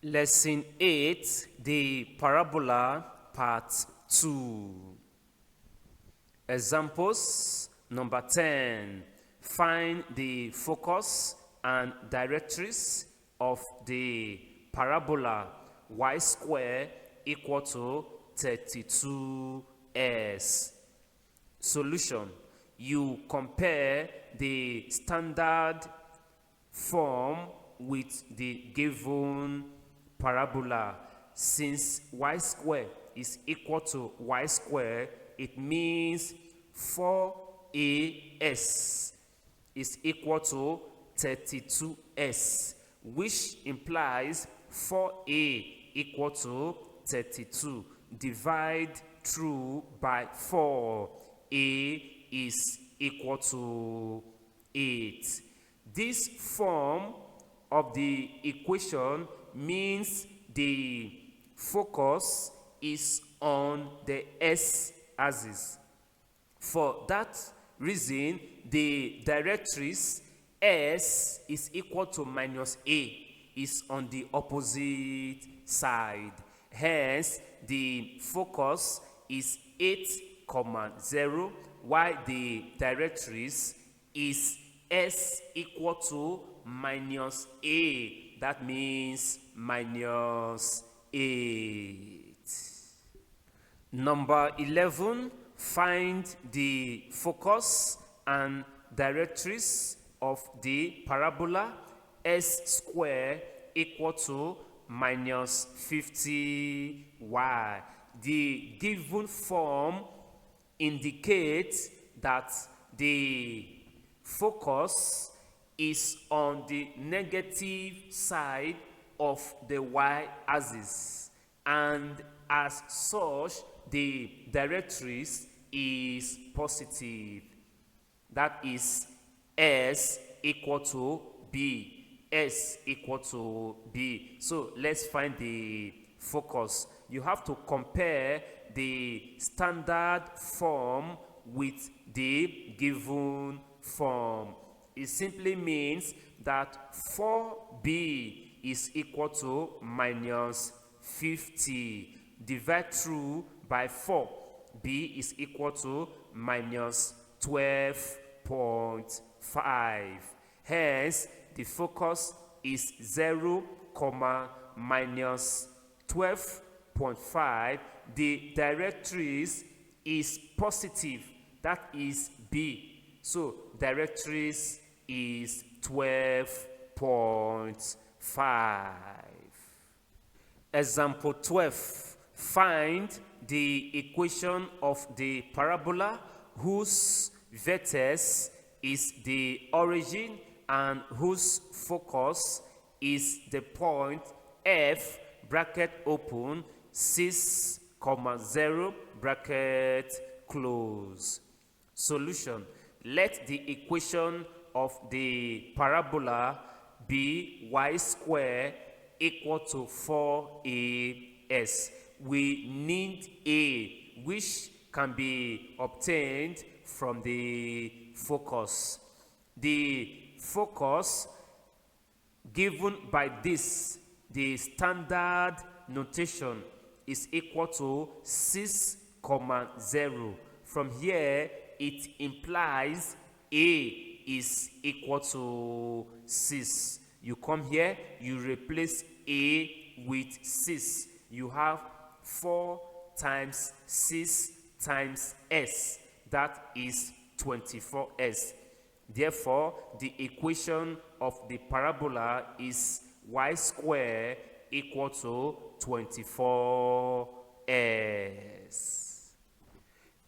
Lesson 8, the Parabola, Part 2. Examples. Number 10. Find the focus and directrix of the parabola y square equal to 32s. Solution. You compare the standard form with the given parabola. Since y square is equal to y square, it means 4as is equal to 32s, which implies 4a equal to 32. Divide through by 4. A is equal to 8. This form of the equation means the focus is on the s-axis. For that reason, the directrix s is equal to minus a is on the opposite side. Hence, the focus is 8, 0, while the directrix is s equal to minus a. That means minus 8. Number 11. Find the focus and directrix of the parabola s square equal to minus 50y. The given form indicates that the focus is on the negative side of the y-axis, and as such, the directrix is positive. That is s equal to b. S equal to b. So let's find the focus. You have to compare the standard form with the given form. It simply means that 4b is equal to minus 50. Divide through by 4. B is equal to minus 12.5. Hence, the focus is 0, minus 12.5. The directrix is positive, that is B. So, directrix is 12.5. Example 12. Find the equation of the parabola whose vertex is the origin and whose focus is the point f bracket open 6, 0 bracket close. Solution. Let the equation of the parabola be y square equal to 4as. We need a, which can be obtained from the focus. The focus given by this, the standard notation, is equal to 6, 0. From here, it implies a is equal to 6. You come here, you replace a with 6. You have 4 times 6 times s. That is 24s. Therefore, the equation of the parabola is y square equal to 24s.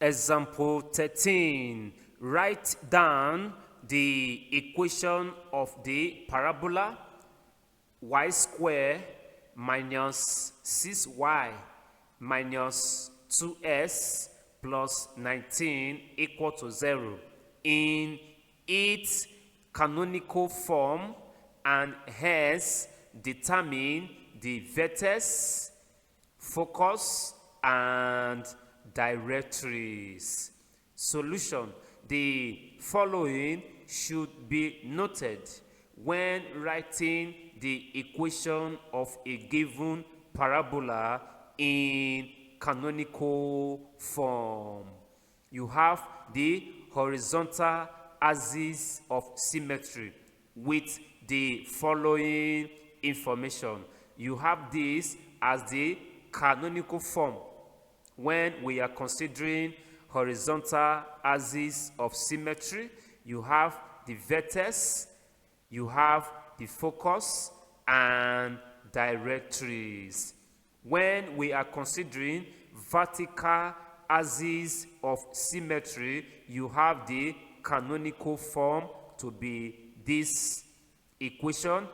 Example 13. Write down the equation of the parabola y square minus 6y minus 2s plus 19 equal to 0 in its canonical form, and hence determine the vertex, focus, and directrix. Solution. The following should be noted when writing the equation of a given parabola in canonical form. You have the horizontal axis of symmetry with the following information. You have this as the canonical form when we are considering horizontal axis of symmetry. You have the vertex, you have the focus, and directrix. When we are considering vertical axis of symmetry, you have the canonical form to be this equation.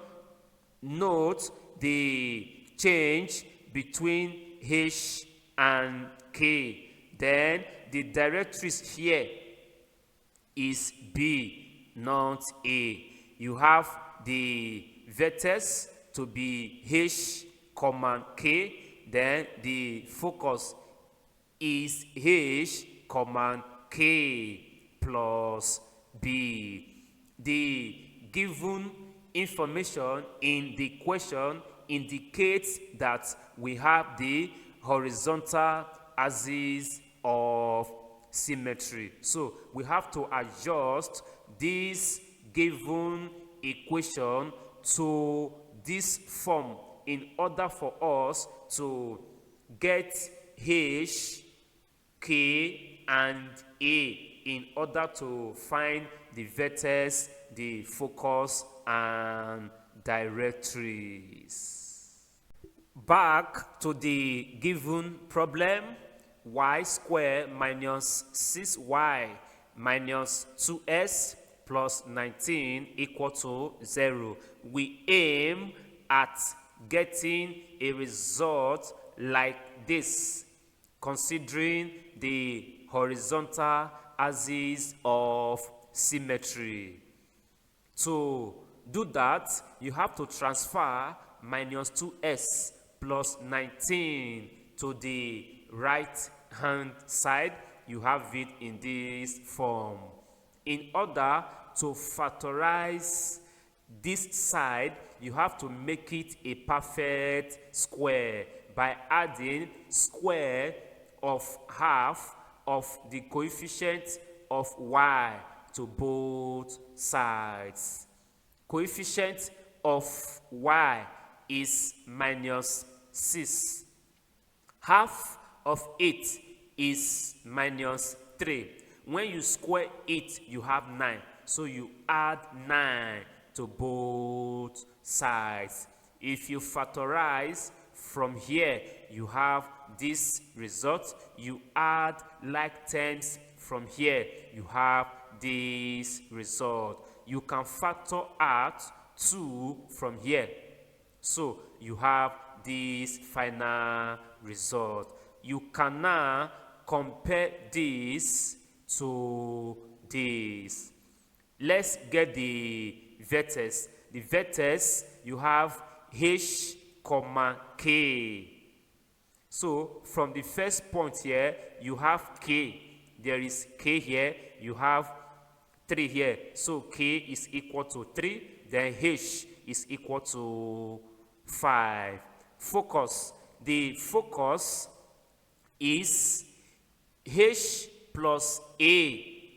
Note the change between H and K. Then the directrix here is B, not A. You have the vertex to be H, K. Then the focus is H, K plus B. The given information in the question indicates that we have the horizontal axis of symmetry. So we have to adjust this given equation to this form in order for us to get H, K, and A in order to find the vertex, the focus, and directrix. Back to the given problem, y squared minus 6y minus 2s plus 19 equal to 0. We aim at getting a result like this, considering the horizontal axis of symmetry. To do that, you have to transfer minus 2s plus 19 to the right hand side. You have it in this form. In order to factorize this side, you have to make it a perfect square by adding square of half of the coefficient of y to both sides. Coefficient of y is minus 6. Half of it is minus 3. When you square it, you have 9. So you add 9 to both sides. If you factorize from here, you have this result. You add like terms from here, you have this result. You can factor out 2 from here. So you have this final result. You can now compare this to this. Let's get the vertex. The vertex, you have H, K. So from the first point here, you have K. There is K here. You have 3 here. So K is equal to 3. Then H is equal to 5. Focus. The focus is H plus A,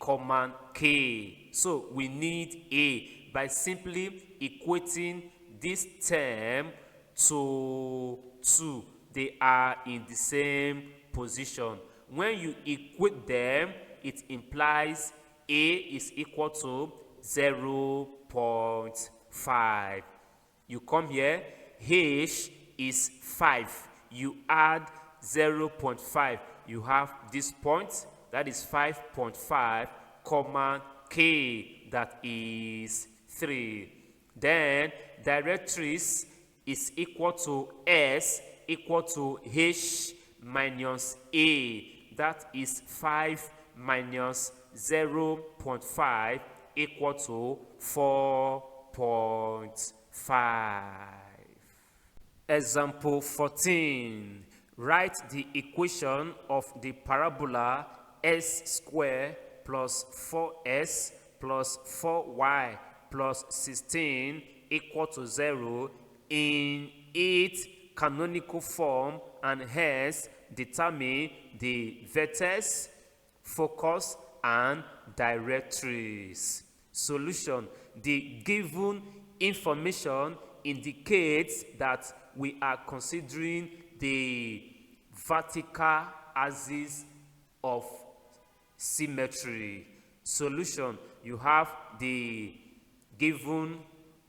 K. So we need A by simply equating this term to 2. They are in the same position. When you equate them, it implies A is equal to 0.5. You come here, H is 5. You add 0.5. You have this point, that is 5.5, K, that is 3. Then directrix is equal to S equal to H minus A. That is 5 minus 0.5 equal to 4.5. Example 14. Write the equation of the parabola s squared plus 4s plus 4y plus 16 equal to 0 in its canonical form and hence determine the vertex, focus, and directories. Solution: the given information indicates that we are considering the vertical axis of symmetry. Solution: you have the given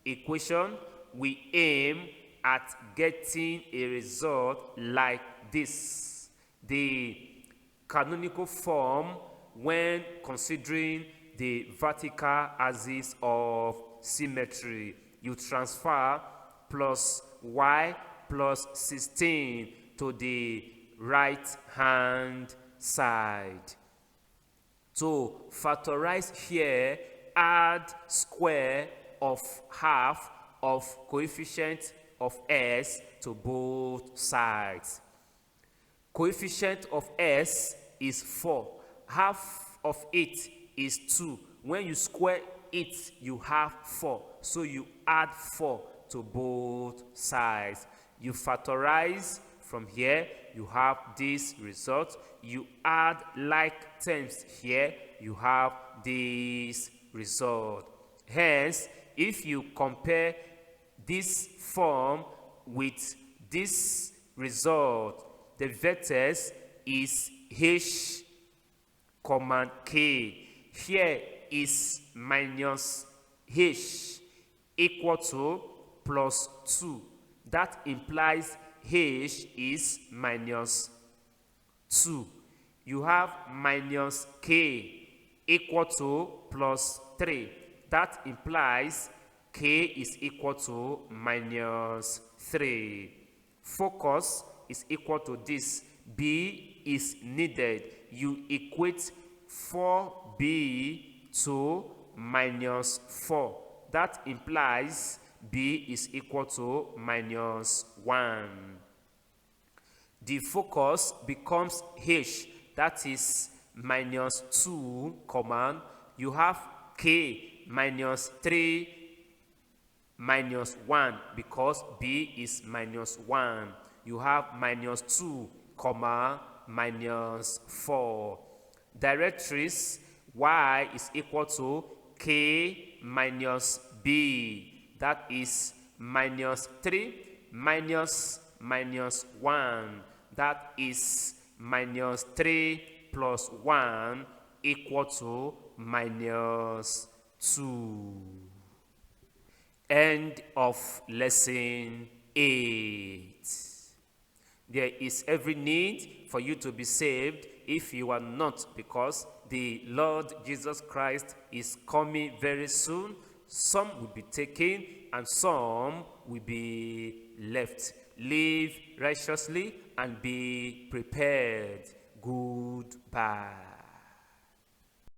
equation. We aim at getting a result like this. The canonical form when considering the vertical axis of symmetry. You transfer plus y plus 16 to the right hand side. To factorize here, add square of half of coefficient of s to both sides. Coefficient of s is 4. Half of it is 2. When you square it, you have 4. So you add 4 to both sides. You factorize from here, you have this result. You add like terms here, you have this result. Hence, if you compare this form with this result, the vertex is h, k. Here is minus h equal to plus 2. That implies h is minus 2. You have minus k equal to plus 3. That implies k is equal to minus 3. Focus is equal to this. B is needed. You equate 4b to minus 4. That implies b is equal to minus 1. The focus becomes h, that is minus 2, you have k minus 3 minus 1 because b is minus 1. You have minus 2, minus 4. Directories: y is equal to k minus b, that is minus 3 minus 1, that is minus 3 plus 1 equal to minus 2. End of lesson 8. There is every need for you to be saved if you are not, because the Lord Jesus Christ is coming very soon. Some will be taken and some will be left. Live righteously and be prepared. Goodbye.